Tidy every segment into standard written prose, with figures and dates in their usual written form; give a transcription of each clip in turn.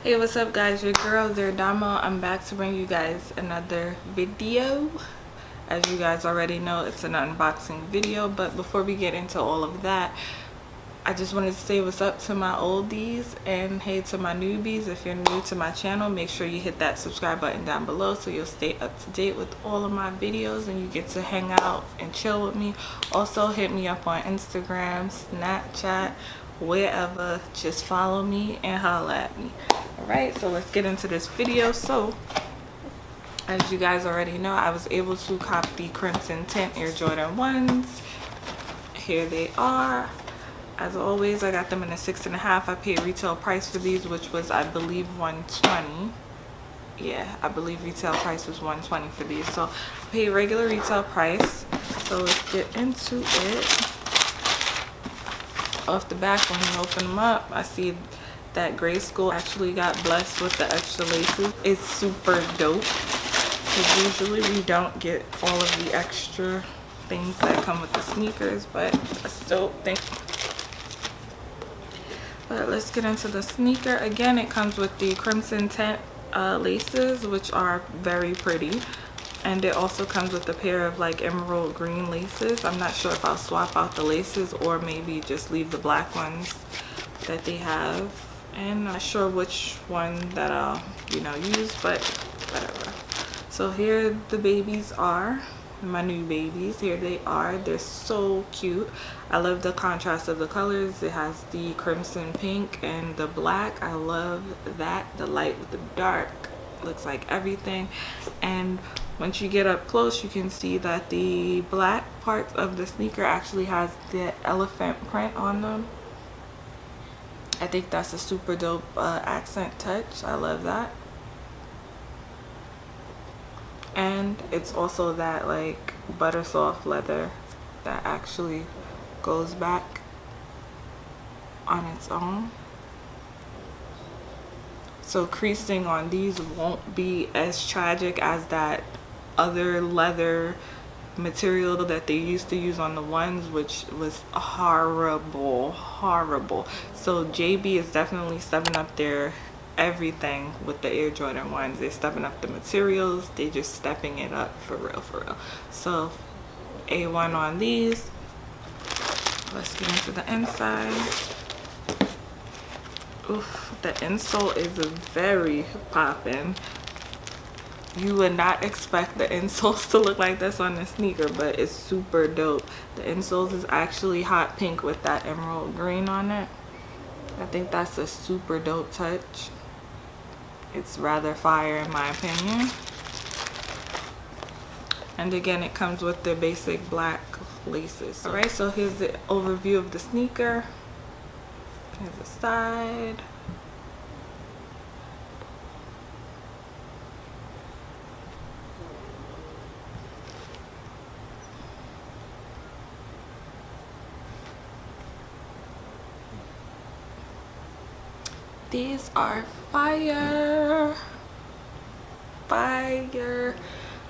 Hey, what's up guys, your girl Zerdamo. I'm back to bring you guys another video. As you guys already know, it's an unboxing video, but before we get into all of that, I just wanted to say what's up to my oldies and hey to my newbies. If you're new to my channel, make sure you hit that subscribe button down below so you'll stay up to date with all of my videos and you get to hang out and chill with me. Also hit me up on Instagram, Snapchat, wherever. Just follow me and holla at me. Alright, so let's get into this video. So as you guys already know, I was able to cop the Crimson Tint Air Jordan 1s. Here they are. As always, I got them in a 6.5. I paid retail price for these, which was, I believe, $120. Yeah, I believe retail price was $120 for these. So I paid regular retail price. So let's get into it. Off the back, when you open them up, I see that Gray School actually got blessed with the extra laces. It's super dope because usually we don't get all of the extra things that come with the sneakers, but it's dope thing. But let's get into the sneaker. Again, it comes with the Crimson Tint laces, which are very pretty, and it also comes with a pair of like emerald green laces. I'm not sure if I'll swap out the laces or maybe just leave the black ones that they have, and I'm not sure which one that I'll use, but whatever. So here the babies are, my new babies. Here they are. They're so cute. I love the contrast of the colors. It has the crimson pink and the black. I love that. The light with the dark looks like everything. And once you get up close, you can see that the black part of the sneaker actually has the elephant print on them. I think that's a super dope accent touch. I love that. And it's also that like butter soft leather that actually goes back on its own. So creasing on these won't be as tragic as that other leather material that they used to use on the ones, which was horrible. So JB is definitely stepping up their everything with the Air Jordan 1s. They're stepping up the materials. They're just stepping it up for real. So A1 on these. Let's get into the inside. Oof, the insole is very poppin'. You would not expect the insoles to look like this on the sneaker, but it's super dope. The insoles is actually hot pink with that emerald green on it. I think that's a super dope touch. It's rather fire in my opinion. And again, it comes with the basic black laces. Alright, so here's the overview of the sneaker. Here's the side. These are fire.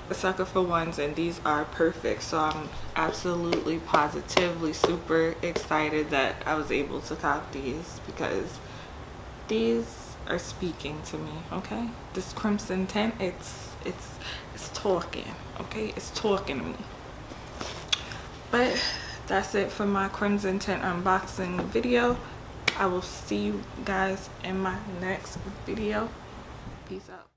A sucker for ones, and these are perfect. So I'm absolutely positively super excited that I was able to cop these because these are speaking to me. Okay, this Crimson Tint, it's talking. Okay, it's talking to me. But that's it for my Crimson Tint unboxing video. I will see you guys in my next video. Peace out.